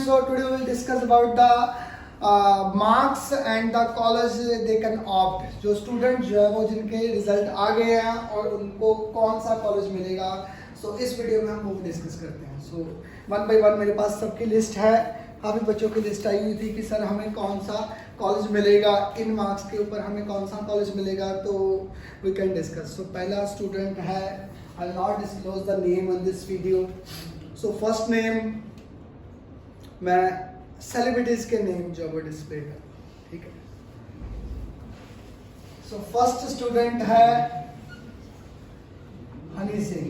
So today we will discuss about the marks and the college they can opt. जो student जो है वो जिनके रिजल्ट आ गए हैं और उनको कौन सा कॉलेज मिलेगा, so इस वीडियो में हम वो डिस्कस करते हैं. So वन बाय वन मेरे पास सबकी लिस्ट है. काफ़ी बच्चों की लिस्ट आई हुई थी कि सर हमें कौन सा कॉलेज मिलेगा, इन मार्क्स के ऊपर हमें कौन सा कॉलेज मिलेगा, तो वी कैन डिस्कस. सो पहला स्टूडेंट है, I will not disclose the name on this video. So first name मैं सेलिब्रिटीज के नेम जो वो डिस्प्ले कर, ठीक है. सो फर्स्ट स्टूडेंट है हनी सिंह.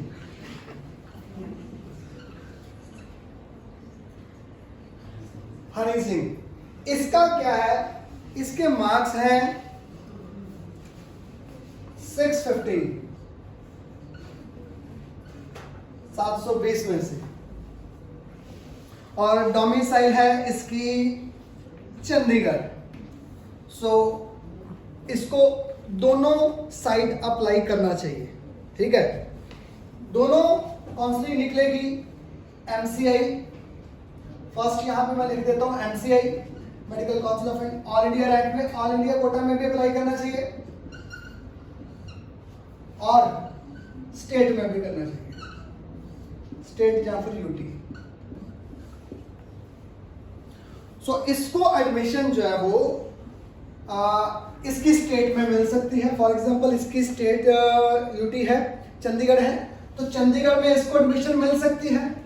हनी सिंह, इसका क्या है, इसके मार्क्स हैं 650, 720 में से, और डोमिसाइल है इसकी चंडीगढ़. सो इसको दोनों साइड अप्लाई करना चाहिए, ठीक है. दोनों काउंसलिंग निकलेगी एमसीआई. फर्स्ट यहाँ पे मैं लिख देता हूँ MCI, medical council of India. All India rank में, ऑल इंडिया कोटा में भी अप्लाई करना चाहिए और स्टेट में भी करना चाहिए, स्टेट या फिर यूटी. सो इसको एडमिशन जो है वो इसकी स्टेट में मिल सकती है. फॉर एग्जांपल इसकी स्टेट यूटी है, चंडीगढ़ है, तो चंडीगढ़ में इसको एडमिशन मिल सकती है.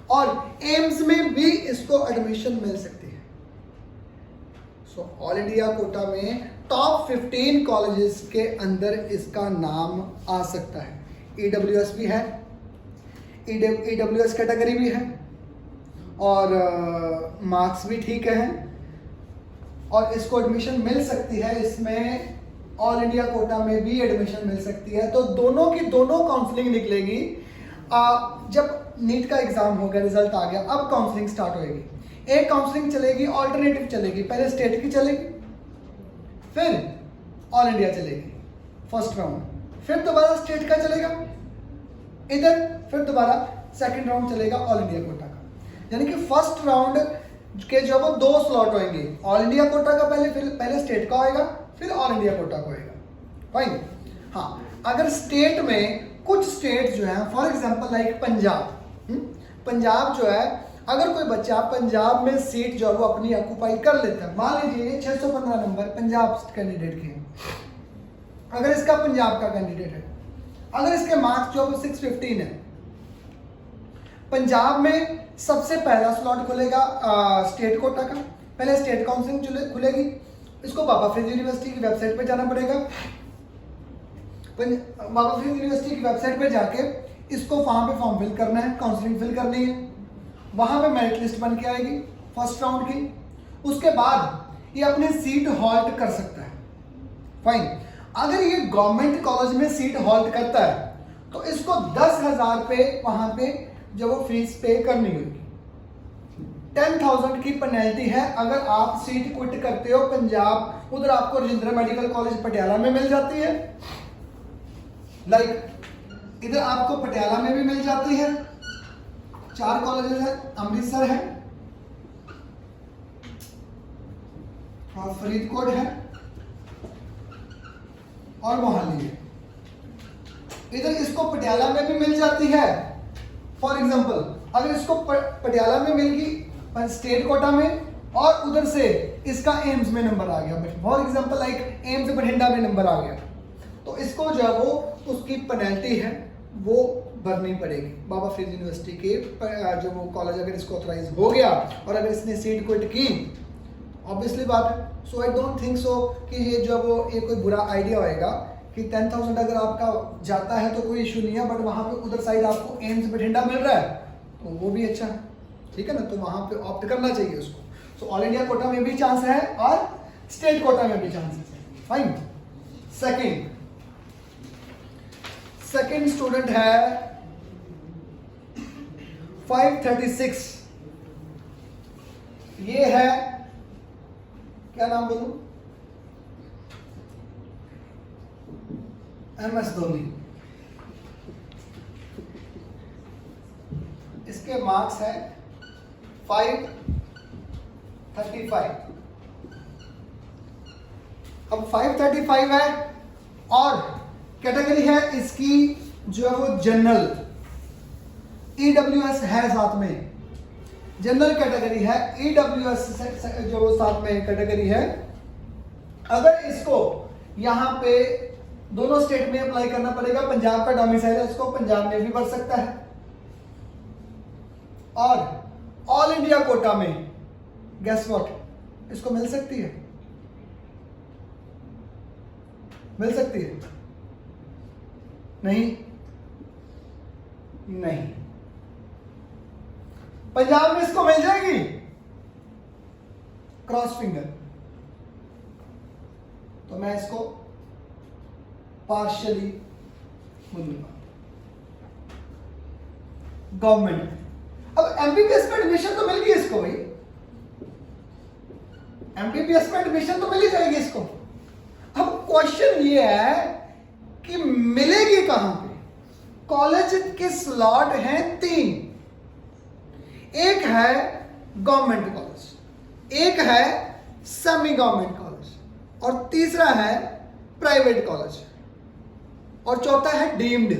और एम्स में भी इसको एडमिशन मिल सकती है. सो ऑल इंडिया कोटा में टॉप 15 कॉलेजेस के अंदर इसका नाम आ सकता है. ईडब्ल्यूएस भी है, ईडब्ल्यूएस कैटेगरी भी है, और मार्क्स भी ठीक हैं, और इसको एडमिशन मिल सकती है. इसमें ऑल इंडिया कोटा में भी एडमिशन मिल सकती है. तो दोनों की दोनों काउंसलिंग निकलेगी. जब नीट का एग्जाम हो गया, रिजल्ट आ गया, अब काउंसलिंग स्टार्ट होएगी. एक काउंसलिंग चलेगी, ऑल्टरनेटिव चलेगी. पहले स्टेट की चलेगी, फिर ऑल इंडिया चलेगी फर्स्ट राउंड, फिर दोबारा स्टेट का चलेगा इधर, फिर दोबारा सेकंड राउंड चलेगा ऑल इंडिया कोटा का. यानी कि फर्स्ट राउंड के जो वो 2 स्लॉट होंगे, ऑल इंडिया कोटा का पहले, फिर पहले स्टेट का होएगा, फिर ऑल इंडिया कोटा का होएगा. फाइन. हाँ, अगर स्टेट में कुछ स्टेट जो है, for example like Punjab, Punjab जो है, अगर कोई बच्चा पंजाब में सीट जो है वो अपनी ऑक्यूपाई कर लेता है, मान लीजिए 615 नंबर पंजाब कैंडिडेट के हैं, अगर इसका पंजाब का कैंडिडेट है, अगर इसके मार्क्स जो है 615 है, पंजाब में सबसे पहला स्लॉट खुलेगा स्टेट कोटा का. पहले स्टेट काउंसलिंग खुलेगी. इसको बाबा फरीद यूनिवर्सिटी की वेबसाइट पे जाना पड़ेगा. बाबा फरीद यूनिवर्सिटी की वेबसाइट पे जाके इसको वहां पे फॉर्म फिल करना है, काउंसलिंग फिल करनी है. वहां पे मेरिट लिस्ट बन के आएगी फर्स्ट राउंड की. उसके बाद ये अपनी सीट हॉल्ट कर सकता है. फाइन. अगर ये गवर्नमेंट कॉलेज में सीट हॉल्ट करता है तो इसको 10,000 पे वहां पे जो वो फीस पे करनी होगी. 10,000 की पेनल्टी है अगर आप सीट क्विट करते हो पंजाब. उधर आपको राजेंद्र मेडिकल कॉलेज पटियाला में मिल जाती है, लाइक इधर आपको पटियाला में भी मिल जाती है. 4 कॉलेजेस है, अमृतसर है, और फरीदकोट है, और मोहाली है. इधर इसको पटियाला में भी मिल जाती है. फॉर एग्जांपल अगर इसको पटियाला में मिल गई स्टेट कोटा में, और उधर से इसका एम्स में नंबर आ गया, for example like AIIMS Bathinda में नंबर आ गया, तो इसको जो है वो उसकी पेनल्टी है वो भरनी पड़ेगी. बाबा फरीद यूनिवर्सिटी के जो वो कॉलेज अगर इसको ऑथराइज हो गया और अगर इसने सीट क्विट की, ऑब्वियसली बात है. सो आई डोंट थिंक सो कि ये जो वो ये कोई बुरा आइडिया होएगा कि 10,000 अगर आपका जाता है तो कोई इशू नहीं है, बट वहाँ पे उधर साइड आपको एम्स बठिंडा मिल रहा है तो वो भी अच्छा है, ठीक है ना. तो वहाँ पे ऑप्ट करना चाहिए उसको. सो ऑल इंडिया कोटा में भी चांस है और स्टेट कोटा में भी चांसेस है. फाइन. सेकेंड स्टूडेंट है 536. ये है, क्या नाम बोलूं, MS धोनी. इसके मार्क्स है 535। अब 535 है और कैटेगरी है इसकी जो है वो जनरल, ईडब्ल्यूएस है साथ में, जनरल कैटेगरी है, ईडब्ल्यूएस जो वो साथ में कैटेगरी है। अगर इसको यहां पे दोनों स्टेट में अप्लाई करना पड़ेगा, पंजाब का डोमिसाइल है, इसको पंजाब में भी भर सकता है, और ऑल इंडिया कोटा में गेस व्हाट, इसको मिल सकती है, मिल सकती है? नहीं, नहीं, पंजाब में इसको मिल जाएगी, क्रॉस फिंगर। तो मैं इसको पार्शियली बोलूंगा गवर्नमेंट। अब एमबीबीएस में एडमिशन तो मिल गई इसको भाई, एमबीबीएस में एडमिशन तो मिल ही जाएगी इसको। अब क्वेश्चन ये है कि मिलेगी कहां पे? कॉलेज के स्लॉट हैं 3, एक है गवर्नमेंट कॉलेज, एक है सेमी गवर्नमेंट कॉलेज, और तीसरा है प्राइवेट कॉलेज, और चौथा है डीम्ड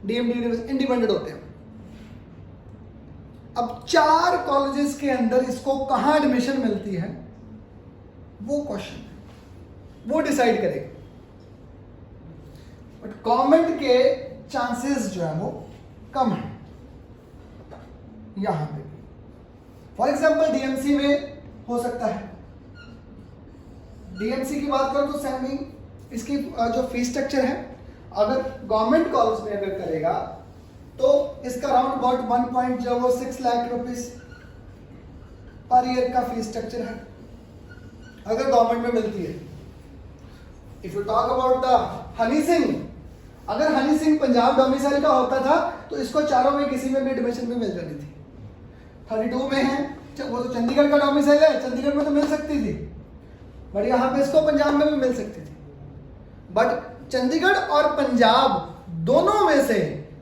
इंडिपेंडेंट होते हैं। अब 4 कॉलेजेस के अंदर इसको कहां एडमिशन मिलती है वो क्वेश्चन है, वो डिसाइड करेगा। बट गवर्नमेंट के चांसेस जो है वो कम है यहां पे। फॉर एग्जाम्पल डीएमसी में हो सकता है, डीएमसी की बात करो तो सेमी इसकी जो फीस स्ट्रक्चर है, अगर गवर्नमेंट कॉलेज में अगर करेगा तो इसका around about 1.06 lakh rupees per year का फीस स्ट्रक्चर है अगर गवर्नमेंट में मिलती है। If you talk about the Honey Singh, अगर हनी सिंह पंजाब डोमिसाइल का होता था तो इसको चारों में किसी में भी एडमिशन भी मिल जानी थी। 32 में है, वो तो चंडीगढ़ का डोमिसाइल है, चंडीगढ़ में तो मिल सकती थी, बट यहाँ पे इसको पंजाब में भी मिल सकती थी। बट चंडीगढ़ और पंजाब दोनों में से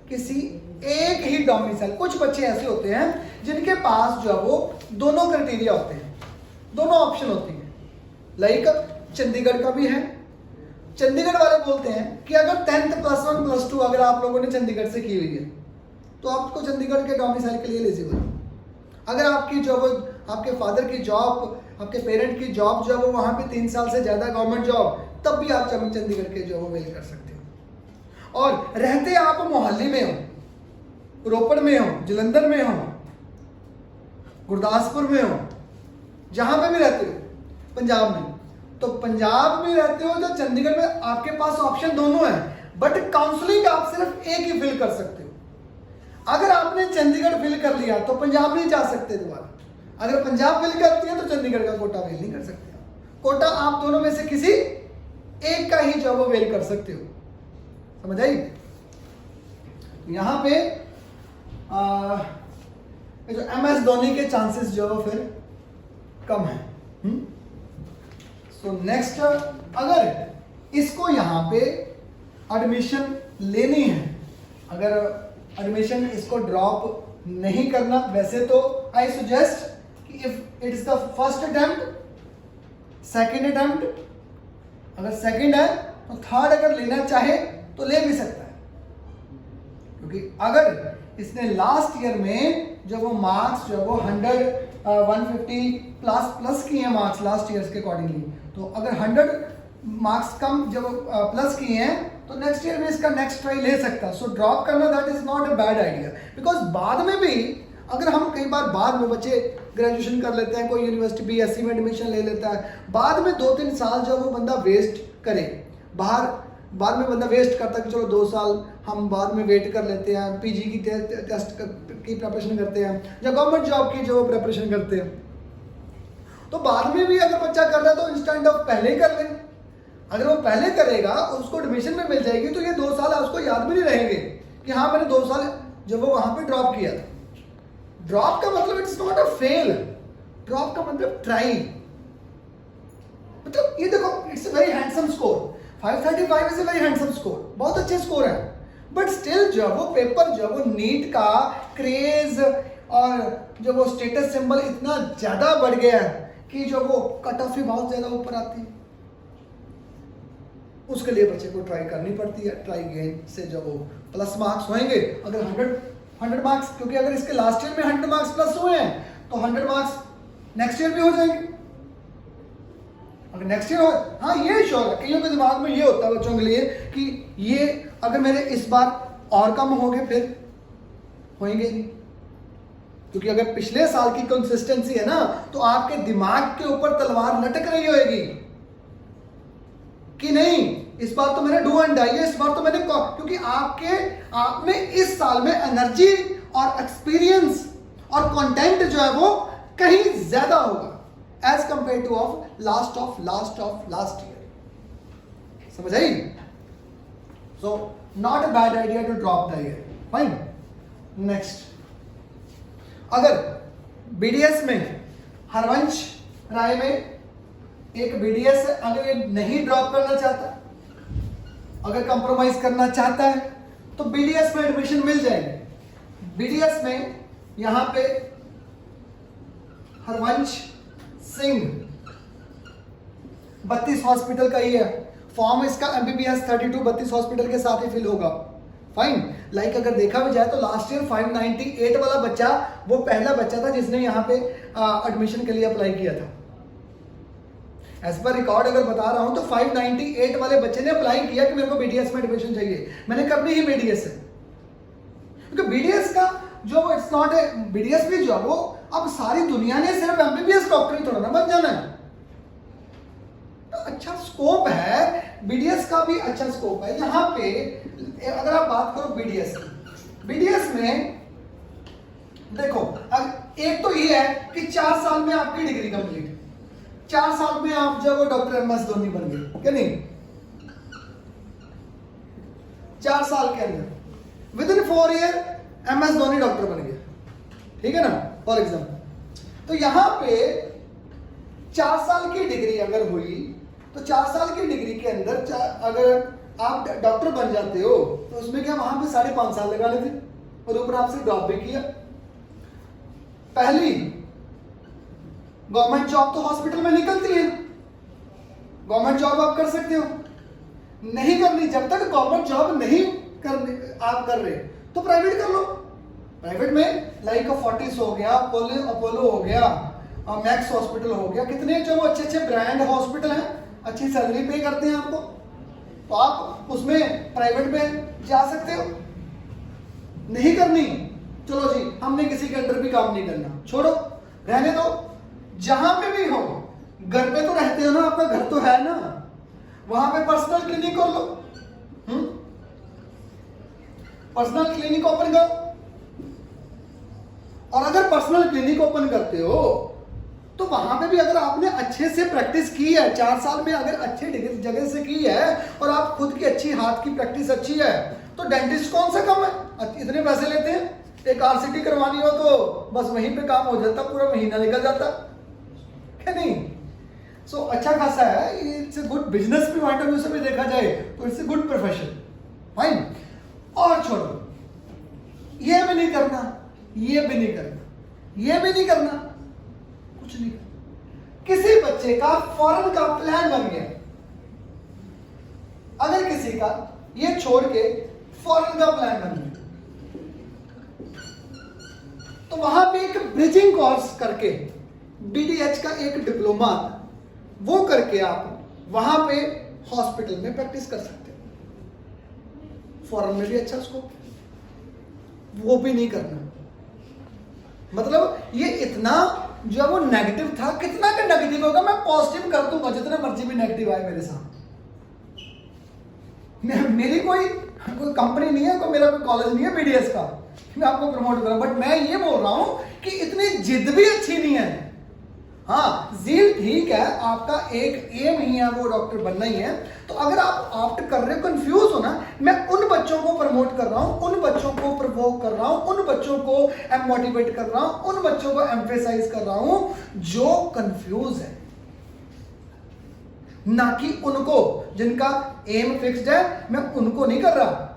किसी एक ही डोमिसाइल, कुछ बच्चे ऐसे होते हैं जिनके पास जो है वो दोनों क्राइटेरिया होते हैं, दोनों ऑप्शन होती हैं। लाइक चंडीगढ़ का भी है, चंडीगढ़ वाले बोलते हैं कि अगर 10th +1 +2 अगर आप लोगों ने चंडीगढ़ से की हुई है तो आपको चंडीगढ़ के डोमिसाइल के लिए एलिजिबल है। अगर आपकी जो वो आपके फादर की जॉब, आपके पेरेंट की जॉब जो है वो वहां पे 3 साल से ज्यादा गवर्नमेंट जॉब, तब भी आप चंडीगढ़ के जो मेल कर सकते हो। और रहते आप मोहाली में हो, रोपड़ में हो, जलंधर में हो, गुरदासपुर में हो, जहां पे भी रहते हो पंजाब में, तो पंजाब में रहते हो तो चंडीगढ़ में आपके पास ऑप्शन दोनों है, बट काउंसलिंग आप सिर्फ एक ही फिल कर सकते हो। अगर आपने चंडीगढ़ फिल कर लिया तो पंजाब नहीं जा सकते दोबारा, अगर पंजाब फिल करती है तो चंडीगढ़ का कोटा फिल नहीं कर सकते। कोटा आप दोनों में से किसी एक का ही जॉब वेल कर सकते हो, समझ आई? यहां पे जो MS धोनी के चांसेस जो है फिर कम है। सो नेक्स्ट, अगर इसको यहां पे एडमिशन लेनी है, अगर एडमिशन इसको ड्रॉप नहीं करना, वैसे तो आई सजेस्ट कि if it is the first attempt, second attempt, अगर सेकेंड है तो थर्ड अगर लेना चाहे तो ले भी सकता है, क्योंकि अगर इसने लास्ट ईयर में जो वो मार्क्स जो वो 150 प्लस किए हैं मार्क्स लास्ट ईयर के अकॉर्डिंगली, तो अगर 100 मार्क्स कम जब प्लस किए हैं तो नेक्स्ट ईयर में इसका नेक्स्ट ट्राई ले सकता है। सो ड्रॉप करना that is not a bad idea, because बाद में भी अगर हम कई बार बाद में बच्चे ग्रेजुएशन कर लेते हैं, कोई यूनिवर्सिटी BSc में एडमिशन ले लेता है, बाद में 2-3 साल जो वो बंदा वेस्ट करे बाहर, बाद में बंदा वेस्ट करता है कि चलो 2 साल हम बाद में वेट कर लेते हैं, PG की टेस्ट की प्रिपरेशन करते हैं या गवर्नमेंट जॉब की जो प्रिपरेशन करते हैं, तो बाद में भी अगर बच्चा कर रहा है तो इंस्टेंट ऑफ पहले ही कर ले। अगर वो पहले करेगा उसको एडमिशन में मिल जाएगी तो ये 2 साल उसको याद भी नहीं रहेंगे कि हाँ मैंने 2 साल जब वो वहां पे ड्रॉप किया था। ड्रॉप का मतलब it's not a fail, drop का मतलब ट्राई। मतलब ये देखो it's a very handsome score, 535 is a very handsome score, बहुत अच्छे स्कोर है, बट स्टिल जो वो पेपर जो वो नीट का क्रेज और जो वो स्टेटस सिंबल इतना ज्यादा बढ़ गया है कि जो वो कट ऑफ ही बहुत ज्यादा ऊपर आती है, उसके लिए बच्चे को ट्राई करनी पड़ती है। ट्राई गेन से जो वो प्लस मार्क्स होंगे, अगर 100 मार्क्स, क्योंकि अगर इसके लास्ट ईयर में 100 मार्क्स प्लस हुए हैं तो 100 मार्क्स नेक्स्ट ईयर भी हो जाएंगे। अगर नेक्स्ट ईयर हो, हाँ ये श्योर है, कईयों के दिमाग में ये होता है बच्चों के लिए कि ये अगर मेरे इस बार और कम हो गए फिर होंगे नहीं, क्योंकि अगर पिछले साल की कंसिस्टेंसी है ना तो आपके दिमाग के ऊपर तलवार लटक रही होगी कि नहीं इस बार तो मैंने डू एंड डाई है, इस बार तो मैंने, क्योंकि आप में इस साल में एनर्जी और एक्सपीरियंस और कंटेंट जो है वो कहीं ज्यादा होगा as compare to of last year. समझ आई? So not a bad idea to drop the year. Fine. Next, अगर बीडीएस में हरवंश राय में एक बीडीएस अगर ये नहीं ड्रॉप करना चाहता, अगर कंप्रोमाइज करना चाहता है तो बीडीएस में एडमिशन मिल जाएगी। बीडीएस में यहां पे हरवंश सिंह 32 हॉस्पिटल का ही है, फॉर्म इसका एमबीबीएस 32 32 हॉस्पिटल के साथ ही फिल होगा। फाइन। लाइक अगर देखा भी जाए तो लास्ट ईयर 598 वाला बच्चा वो पहला बच्चा था जिसने यहाँ पे एडमिशन के लिए अप्लाई किया था। एज पर रिकॉर्ड अगर बता रहा हूं तो 598 वाले बच्चे ने अप्लाई किया कि मेरे को बीडीएस में एडमिशन चाहिए, मैंने करनी ही बीडीएस है, क्योंकि बीडीएस का जो इट्स नॉट ए बीडीएस भी जो वो अब सारी दुनिया ने सिर्फ एमबीबीएस डॉक्टर ही थोड़ा ना बन जाना है, तो अच्छा स्कोप है बीडीएस का भी, अच्छा स्कोप है यहाँ पे। अगर आप बात करो बीडीएस में देखो, अब एक तो ये है कि 4 साल में आपकी डिग्री कंप्लीट, 4 साल में आप जब डॉक्टर एमएस धोनी बन गए क्या नहीं, 4 साल के अंदर with in 4 year MS Dhoni doctor बन गया, ठीक है ना, फॉर एग्जाम्पल। तो यहां पे 4 साल की डिग्री अगर हुई तो 4 साल की डिग्री के अंदर अगर आप डॉक्टर बन जाते हो तो उसमें क्या वहां पे 5.5 साल लगा लेते और ऊपर आपसे ड्रॉप भी किया। पहली गवर्नमेंट जॉब तो हॉस्पिटल में निकलती है, गवर्नमेंट जॉब आप कर सकते हो, नहीं करनी जब तक गवर्नमेंट जॉब नहीं करने आप कर रहे तो प्राइवेट कर लो। प्राइवेट में लाइक फोर्टिस हो गया, अपोलो हो गया, मैक्स हॉस्पिटल हो गया, कितने जो अच्छे अच्छे ब्रांड हॉस्पिटल हैं, अच्छी सैलरी पे करते हैं आपको, तो आप उसमें प्राइवेट में जा सकते हो। नहीं करनी, चलो जी हमने किसी के अंडर भी काम नहीं करना, छोड़ो रहने दो, जहां पे भी हो, घर पे तो रहते हो ना, आपका घर तो है ना, वहां पे पर्सनल क्लिनिक खोल लो, पर्सनल क्लिनिक ओपन करो। और अगर पर्सनल क्लिनिक ओपन करते हो तो वहां पे भी अगर आपने अच्छे से प्रैक्टिस की है, 4 साल में अगर अच्छे जगह से की है और आप खुद की अच्छी हाथ की प्रैक्टिस अच्छी है, तो डेंटिस्ट कौन सा कम है, इतने पैसे लेते हैं, एक आरसीटी करवानी हो तो बस वहीं पे काम हो जाता, पूरा महीना निकल जाता है नहीं। सो अच्छा खासा है, इट्स ए गुड बिजनेस भी पॉइंट ऑफ व्यू से भी देखा जाए तो it's a good profession. Fine. और छोड़ो, ये भी नहीं करना, ये भी नहीं करना, ये भी नहीं करना, कुछ नहीं। किसी बच्चे का फॉरेन का प्लान बन गया, अगर किसी का ये छोड़ के फॉरेन का प्लान बन गया तो वहां पे एक ब्रिजिंग कोर्स करके बीडीएच का एक डिप्लोमा वो करके आप वहां पे हॉस्पिटल में प्रैक्टिस कर सकते हो। फॉरेन में भी अच्छा स्कोप, वो भी नहीं करना। मतलब ये इतना जो वो नेगेटिव था, कितना का नेगेटिव होगा, मैं पॉजिटिव कर दूंगा जितना मर्जी भी नेगेटिव आए मेरे साथ। मेरी कोई कंपनी नहीं है, कोई मेरा कोई कॉलेज नहीं है बीडीएस का, मैं आपको प्रमोट करूं, बट मैं ये बोल रहा हूं कि इतनी जिद भी अच्छी नहीं है। हाँ जील ठीक है, आपका एक एम ही है वो डॉक्टर बनना ही है, तो अगर आप ऑप्ट कर रहे हो, कंफ्यूज हो ना, मैं उन बच्चों को प्रमोट कर रहा हूं, उन बच्चों को प्रोवोक कर रहा हूं, उन बच्चों को मोटिवेट कर रहा हूं, उन बच्चों को एम्फेसाइज कर रहा हूं जो कंफ्यूज है, ना कि उनको जिनका एम फिक्स्ड है, मैं उनको नहीं कर रहा।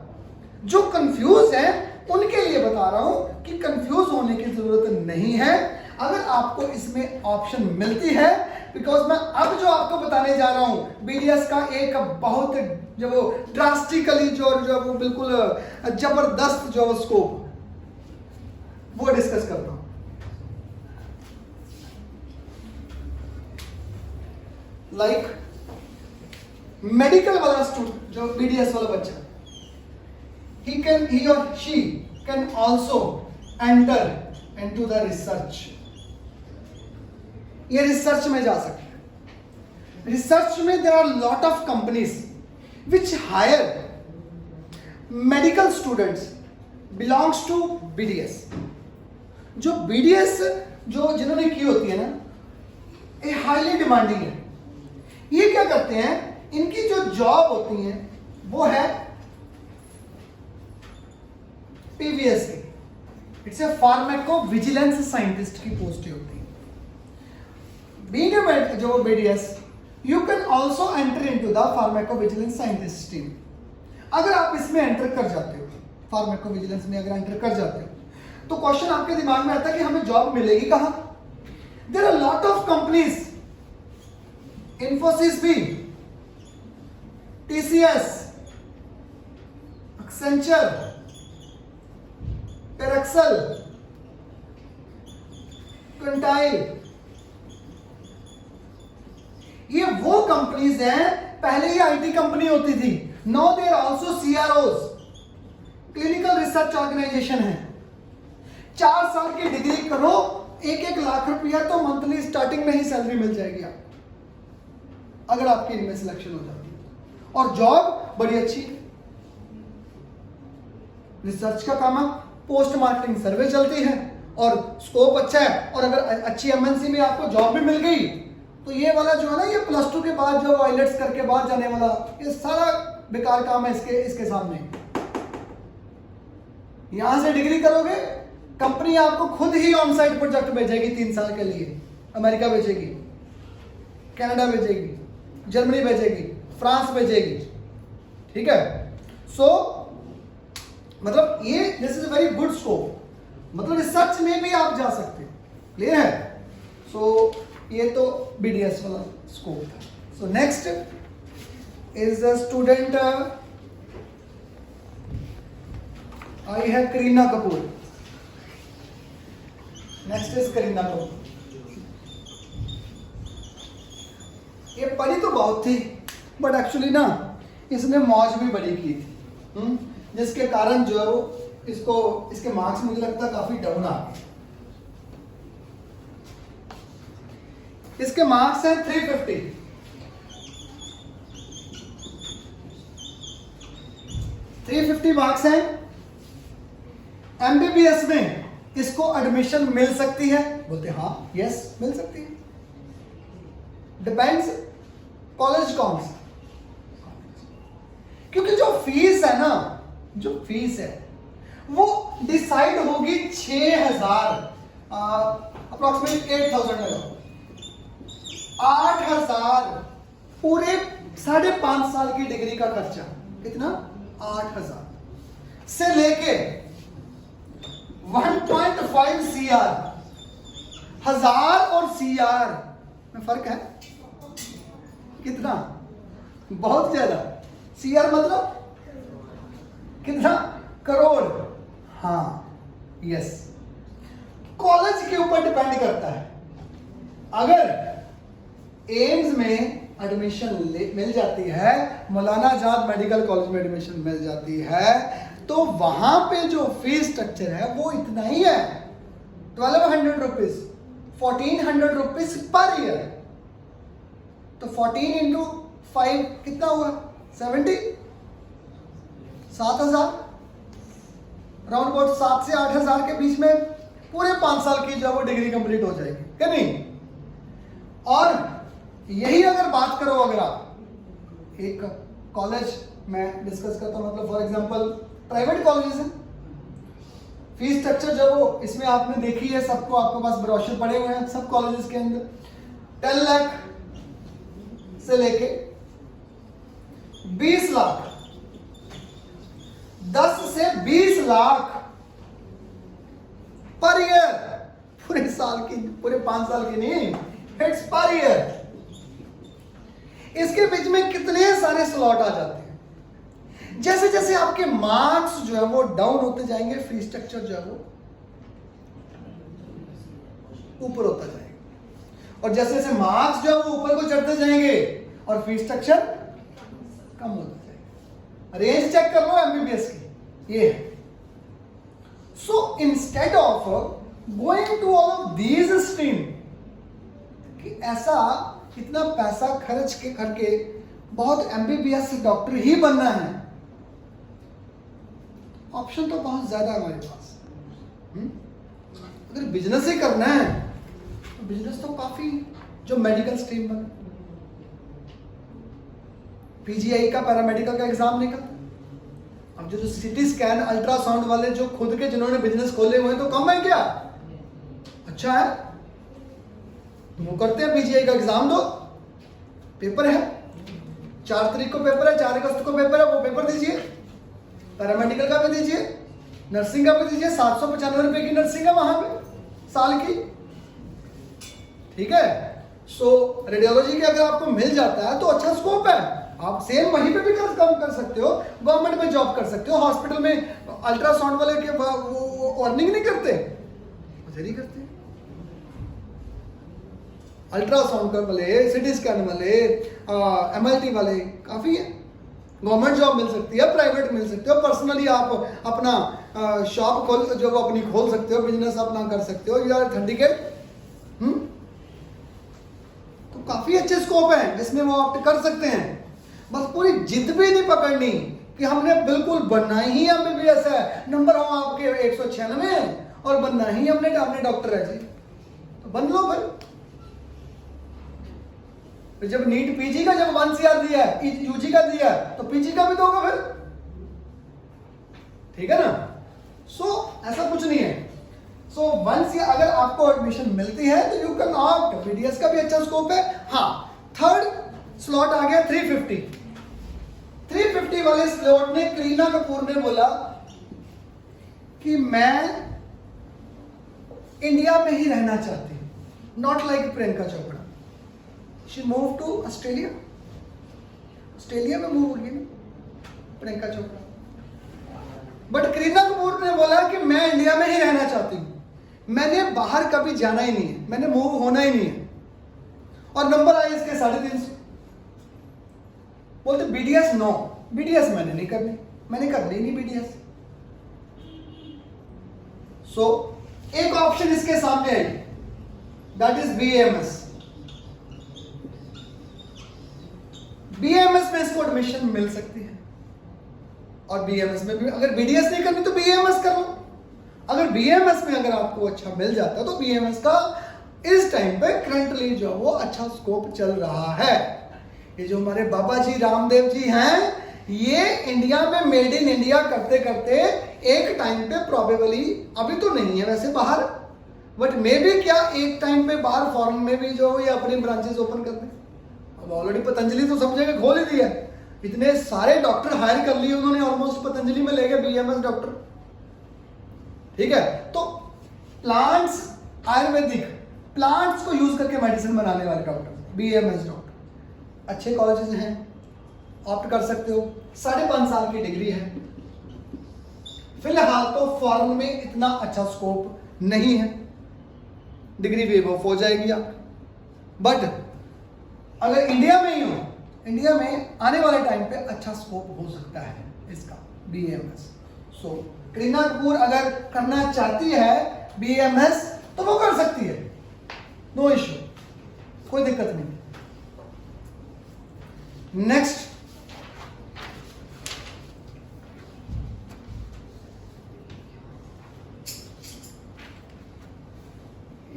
जो कंफ्यूज है उनके लिए बता रहा हूं कि कंफ्यूज होने की जरूरत नहीं है। अगर आपको इसमें ऑप्शन मिलती है, बिकॉज मैं अब जो आपको बताने जा रहा हूं बीडीएस का एक बहुत जो वो ड्रास्टिकली जो वो बिल्कुल जबरदस्त जो स्कोप वो डिस्कस करता हूं। लाइक मेडिकल वाला स्टूडेंट जो बीडीएस वाला बच्चा, he or she can also enter into the research। ये रिसर्च में जा सकते हैं। रिसर्च में there are lot of companies which hire medical students belongs to BDS। जो BDS जो जिन्होंने की होती है ना, ये हाईली डिमांडिंग है। ये क्या करते हैं, इनकी जो जॉब होती है वो है पीवीएस की, it's a pharmaco vigilance scientist की पोस्ट होती है। Being a जो BDS, you can also enter into the pharmacovigilance scientist team। अगर आप इसमें एंटर कर जाते हो, फार्मेकोविजिलेंस में अगर एंटर कर जाते हो, तो क्वेश्चन आपके दिमाग में आता है कि हमें जॉब मिलेगी कहां? There are lot of companies, Infosys भी, TCS, Accenture, Paraxel, Quintile, ये वो कंपनीज हैं, पहले ही आईटी कंपनी होती थी। Now there also CROs, clinical research organization है। 4 साल की डिग्री करो, 1-1 लाख रुपया तो मंथली स्टार्टिंग में ही सैलरी मिल जाएगी आप, अगर आपकी इनमें सिलेक्शन हो जाती है। और जॉब बड़ी अच्छी, रिसर्च का काम है, पोस्ट मार्केटिंग सर्वे चलती है और स्कोप अच्छा है। और अगर अच्छी एमएनसी में आपको जॉब भी मिल गई, तो ये वाला जो है ना, ये +2 के बाद जो आइलेट्स करके बाद जाने वाला, ये सारा बेकार काम है इसके सामने। यहां से डिग्री करोगे, कंपनी आपको खुद ही ऑन साइट प्रोजेक्ट भेजेगी 3 साल के लिए। अमेरिका भेजेगी, कनाडा भेजेगी, जर्मनी भेजेगी, फ्रांस भेजेगी, ठीक है। सो मतलब ये this is very good scope, मतलब रिसर्च में भी आप जा सकते हैं, क्लियर है। सो ये तो बीडीएस वाला स्कोप था। So next is a student, आई है करीना कपूर। Next is Kareena Kapoor. ये पढ़ी तो बहुत थी, बट एक्चुअली ना इसने मौज भी बड़ी की थी, जिसके कारण जो है वो इसके मार्क्स मुझे लगता है काफी डाउन आ गए। इसके मार्क्स हैं 350। 350 मार्क्स हैं। एमबीबीएस में इसको एडमिशन मिल सकती है? बोलते हाँ, यस मिल सकती है। डिपेंड्स कॉलेज कौन सा, क्योंकि जो फीस है ना, जो फीस है वो डिसाइड होगी 6000 अप्रोक्सीमेट 8000 लगाओ, 8000 पूरे 5.5 साल की डिग्री का खर्चा। कितना? 8000 से लेके 1.5 CR। 1000 और CR में फर्क है कितना? बहुत ज्यादा। CR मतलब कितना? करोड़। हाँ, यस। कॉलेज के ऊपर डिपेंड करता है। अगर एम्स में एडमिशन मिल जाती है, मौलाना आजाद मेडिकल कॉलेज में एडमिशन मिल जाती है, तो वहां पे जो फीस स्ट्रक्चर है वो इतना ही है, 1200 रुपीज, 1400 रुपीज पर ईयर। तो 14 इंटू 5 कितना हुआ? 70, 7000, राउंड अबाउट 7 से 8000 के बीच में पूरे 5 साल की जो वो डिग्री कंप्लीट हो जाएगी, क्या नहीं? और यही अगर बात करो, अगर आप एक कॉलेज में डिस्कस करता हूं, मतलब फॉर एग्जांपल प्राइवेट कॉलेजेस हैं, फीस स्ट्रक्चर जो वो इसमें आपने देखी है, सबको आपके पास ब्रोशर पड़े हुए हैं सब कॉलेजेस के अंदर। 10 लाख से लेके 20 लाख, 10 से 20 लाख पर ईयर, पूरे साल की, पूरे 5 साल की नहीं, इट्स पर ईयर। इसके बीच में कितने सारे स्लॉट आ जाते हैं। जैसे जैसे आपके मार्क्स जो है वो डाउन होते जाएंगे, फी स्ट्रक्चर जो है वो ऊपर होता जाएगा, और जैसे जैसे मार्क्स जो है वो ऊपर को चढ़ते जाएंगे और फी स्ट्रक्चर कम होता जाएगा। रेंज चेक कर लो एमबीबीएस की, ये है। So instead of going to all of these stream, कि ऐसा इतना पैसा खर्च के करके बहुत एमबीबीएस से डॉक्टर ही बनना है, ऑप्शन तो बहुत ज्यादा है हमारे पास। अगर बिजनेस ही करना है तो बिजनेस तो काफी, जो मेडिकल स्ट्रीम बने, पीजीआई का पैरामेडिकल का एग्जाम निकल, अब जो सिटी स्कैन अल्ट्रासाउंड वाले जो खुद के जिन्होंने बिजनेस खोले हुए हैं तो कम है क्या? अच्छा है, वो करते हैं पीजीआई का एग्जाम दो, पेपर है 4 तारीख को पेपर है, 4 अगस्त को पेपर है, वो पेपर दीजिए। पैरामेडिकल का भी दीजिए, नर्सिंग का भी दीजिए, 795 रुपए की नर्सिंग है वहां पे साल की, ठीक है। सो रेडियोलॉजी के अगर आपको मिल जाता है तो अच्छा स्कोप है, आप सेम वहीं पे भी काम कर सकते हो, गवर्नमेंट में जॉब कर सकते हो। हॉस्पिटल में अल्ट्रासाउंड वाले के वो अर्निंग नहीं करते, नहीं करते। अल्ट्रासाउंड का वाले, सिटी स्कैन वाले, एमएलटी वाले काफी है। गवर्नमेंट जॉब मिल सकती है, प्राइवेट मिल सकते हो, पर्सनली आप अपना शॉप खोल जो वो अपनी खोल सकते हो, बिजनेस अपना कर सकते हो, या सिंडिकेट, तो काफी अच्छे स्कोप है जिसमें वो ऑप्ट कर सकते हैं। बस पूरी जिद भी नहीं पकड़नी कि हमने बिल्कुल बनना ही एमबीबीएस है, नंबर हो आपके 196 और बनना ही हमने डॉक्टर है जी, तो बन लो फिर जब नीट पीजी का जब 1 CR दिया है, यूजी का दिया है, तो पीजी का भी दोगे फिर, ठीक है ना। सो ऐसा कुछ नहीं है। सो वंस ये अगर आपको एडमिशन मिलती है तो यू कैन ऑप्ट, बीडीएस का भी अच्छा स्कोप है। हाँ, थर्ड स्लॉट आ गया 350 वाले स्लॉट में करीना कपूर ने बोला कि मैं इंडिया में ही रहना चाहती हूं, not like Priyanka Chopra. She move to Australia, Australia में मूव होगी प्रियंका चोपड़ा, बट करीना कपूर ने बोला कि मैं इंडिया में ही रहना चाहती हूं, मैंने बाहर कभी जाना ही नहीं है, मैंने मूव होना ही नहीं है। और नंबर आए इसके 350। बोलते बीडीएस नो, बीडीएस मैंने नहीं करनी, मैंने करनी नहीं बीडीएस। सो एक ऑप्शन इसके सामने आई, दैट इज बीएमएस। बीएमएस में इसको एडमिशन मिल सकती है, और बीएमएस में भी अगर बीडीएस नहीं करनी तो बीएमएस कर लो। अगर बीएमएस में अगर आपको अच्छा मिल जाता है तो बीएमएस का इस टाइम पे करंटली जो वो अच्छा स्कोप चल रहा है। ये जो हमारे बाबा जी रामदेव जी हैं, ये इंडिया में मेड इन इंडिया करते करते एक टाइम पे प्रोबेबली, अभी तो नहीं है वैसे बाहर, बट मे बी क्या एक टाइम पे बाहर फॉरेन में भी जो ये अपनी ब्रांचेस ओपन कर दें। अब ऑलरेडी पतंजलि तो सब जगह खोल ही दिया, इतने सारे डॉक्टर हायर कर लिए उन्होंने, ऑलमोस्ट पतंजलि में ले गए बीएमएस डॉक्टर, ठीक है। तो प्लांट्स, आयुर्वेदिक प्लांट्स को यूज करके मेडिसिन बनाने वाले डॉक्टर, बीएमएस डॉक्टर, अच्छे कॉलेजेस हैं, ऑप्ट कर सकते हो। 5.5 साल की डिग्री है। फिलहाल तो फॉरेन में इतना अच्छा स्कोप नहीं है, डिग्री वेव ऑफ हो जाएगी आप, बट अगर इंडिया में ही हो, इंडिया में आने वाले टाइम पे अच्छा स्कोप हो सकता है इसका बीएमएस। सो करीना कपूर अगर करना चाहती है बीएमएस तो वो कर सकती है, नो इश्यू, कोई दिक्कत नहीं। नेक्स्ट,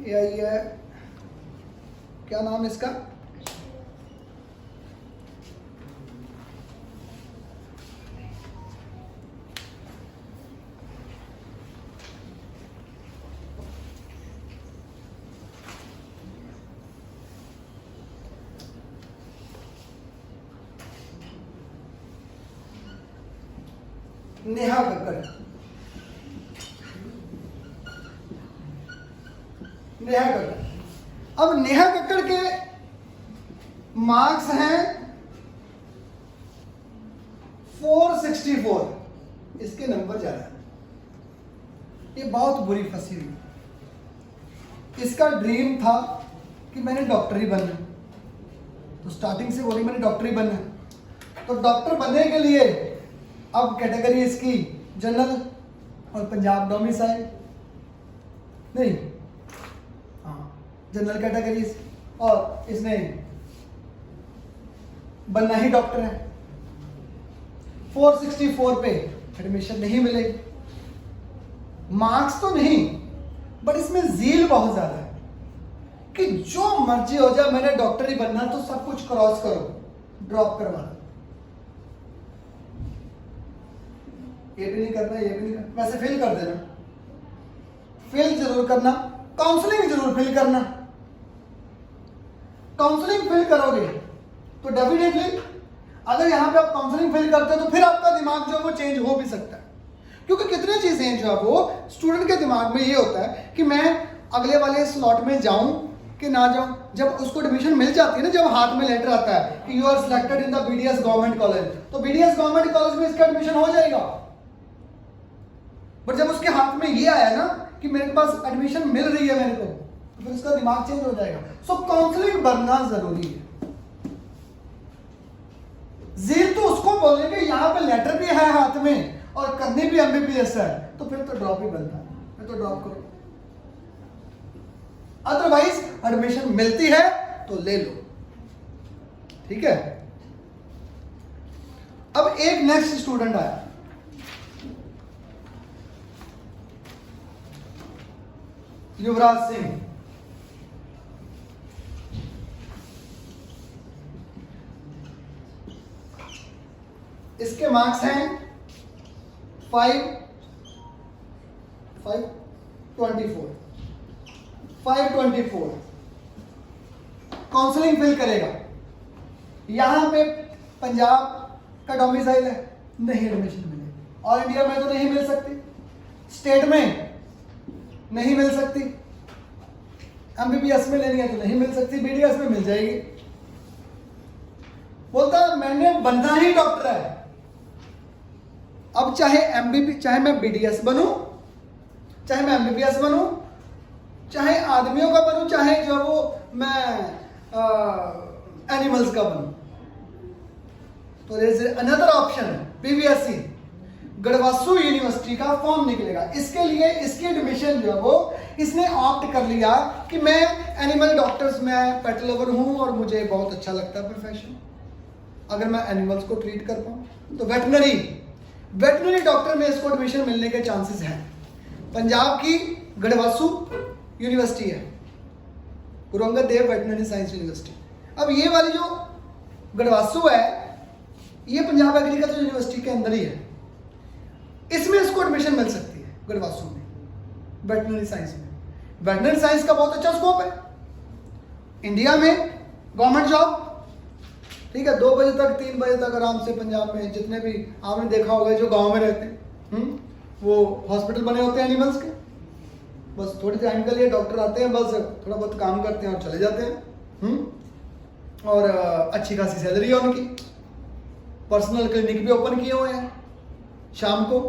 ये क्या नाम है इसका, नेहा कक्कड़। नेहा कक्कड़। अब नेहा कक्कड़ के मार्क्स हैं 464, इसके नंबर ज्यादा है। ये बहुत बुरी फंसी हुई। इसका ड्रीम था कि मैंने डॉक्टर ही बनना, तो स्टार्टिंग से बोली मैंने डॉक्टर ही बनना। तो डॉक्टर बनने के लिए अब कैटेगरी इसकी जनरल और पंजाब डोमिसाइल नहीं, हाँ जनरल कैटेगरी, और इसने बनना ही डॉक्टर है। 464 पे एडमिशन नहीं मिलेगी। मार्क्स तो नहीं, बट इसमें जील बहुत ज्यादा है कि जो मर्जी हो जाए मैंने डॉक्टर ही बनना, तो सब कुछ क्रॉस करो, ड्रॉप करवा दो। ये भी नहीं करना, ये भी नहीं करना, वैसे फेल कर देना, फेल जरूर करना, काउंसलिंग जरूर फेल करना। काउंसलिंग फेल करोगे तो डेफिनेटली अगर यहां पे आप काउंसलिंग फेल करते हो तो फिर आपका दिमाग जो है वो चेंज हो भी सकता है, क्योंकि कितनी चीजें हैं जो है वो स्टूडेंट के दिमाग में ये होता है कि मैं अगले वाले स्लॉट में जाऊं कि ना जाऊं। जब उसको एडमिशन मिल जाती है ना, जब हाथ में लेटर आता है कि you are selected in the BDS government college, तो बीडीएस गवर्नमेंट कॉलेज में इसका एडमिशन हो जाएगा। बट जब उसके हाथ में ये आया ना कि मेरे पास एडमिशन मिल रही है मेरे को, तो फिर उसका दिमाग चेंज हो जाएगा। सो काउंसलिंग बनना जरूरी है। जील तो उसको बोलेंगे यहां पे लेटर भी है हाथ में और करनी भी एमबीबीएस है, तो फिर तो ड्रॉप ही बनता है, फिर तो ड्रॉप करो। अदरवाइज एडमिशन मिलती है तो ले लो, ठीक है। अब एक नेक्स्ट स्टूडेंट आया, युवराज सिंह। इसके मार्क्स हैं 524। काउंसलिंग फिल करेगा। यहां पे पंजाब का डोमिसाइल है, नहीं एडमिशन मिलेगी। ऑल इंडिया में तो नहीं मिल सकती, स्टेट में नहीं मिल सकती, एमबीबीएस में लेनी है तो नहीं मिल सकती, बीडीएस में मिल जाएगी। बोलता मैंने बनना ही डॉक्टर है। अब चाहे चाहे मैं बीडीएस बनूं, चाहे मैं एमबीबीएस बनूं, चाहे आदमियों का बनूं, चाहे जो वो मैं एनिमल्स का बनूं, तो there is another option, PVSC GADVASU university का फॉर्म निकलेगा। इसके लिए इसकी एडमिशन जो है वो इसने ऑप्ट कर लिया कि मैं एनिमल डॉक्टर्स में पेट लवर हूं और मुझे बहुत अच्छा लगता है प्रोफेशन। अगर मैं एनिमल्स को ट्रीट कर पाऊं तो वेटनरी डॉक्टर में इसको एडमिशन मिलने के चांसेस हैं। पंजाब की गढ़वासू यूनिवर्सिटी है, Guru Angad Dev veterinary science university. अब ये वाली जो गढ़वासू है ये पंजाब एग्रीकल्चर यूनिवर्सिटी के अंदर ही है। इसमें इसको एडमिशन मिल सकती है गढ़वासू में, वेटनरी साइंस में। वेटनरी साइंस का बहुत अच्छा स्कोप है इंडिया में, गवर्नमेंट जॉब, ठीक है। 2 बजे तक 3 बजे तक आराम से पंजाब में जितने भी आपने देखा होगा जो गांव में रहते हैं, वो हॉस्पिटल बने होते हैं एनिमल्स के। बस थोड़ी टाइम के लिए डॉक्टर आते हैं, बस थोड़ा बहुत काम करते हैं और चले जाते हैं। और अच्छी खासी सैलरी है उनकी। पर्सनल क्लिनिक भी ओपन किए हुए हैं। शाम को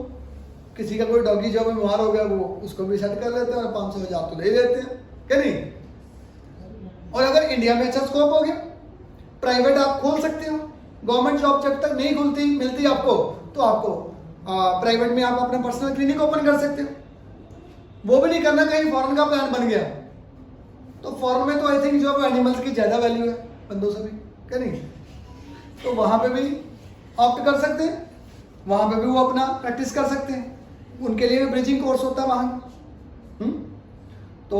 किसी का कोई डॉगी जो बीमार हो गया वो उसको भी सेट कर लेते हैं और 500,000 तो ले लेते हैं, क्या नहीं। और अगर इंडिया में अच्छा स्कोप हो गया, प्राइवेट आप खोल सकते हो। गवर्नमेंट जॉब जब तक नहीं मिलती आपको, तो आपको प्राइवेट में आप अपना पर्सनल क्लिनिक ओपन कर सकते हो। वो भी नहीं करना, कहीं फॉरेन का प्लान बन गया तो फॉरेन में तो आई थिंक जो एनिमल्स की ज्यादा वैल्यू है बंदों से भी, क्या नहीं। तो वहां पे भी ऑप्ट कर सकते हैं, वहां पे भी वो अपना प्रैक्टिस कर सकते हैं। उनके लिए भी ब्रिजिंग कोर्स होता है वहां। तो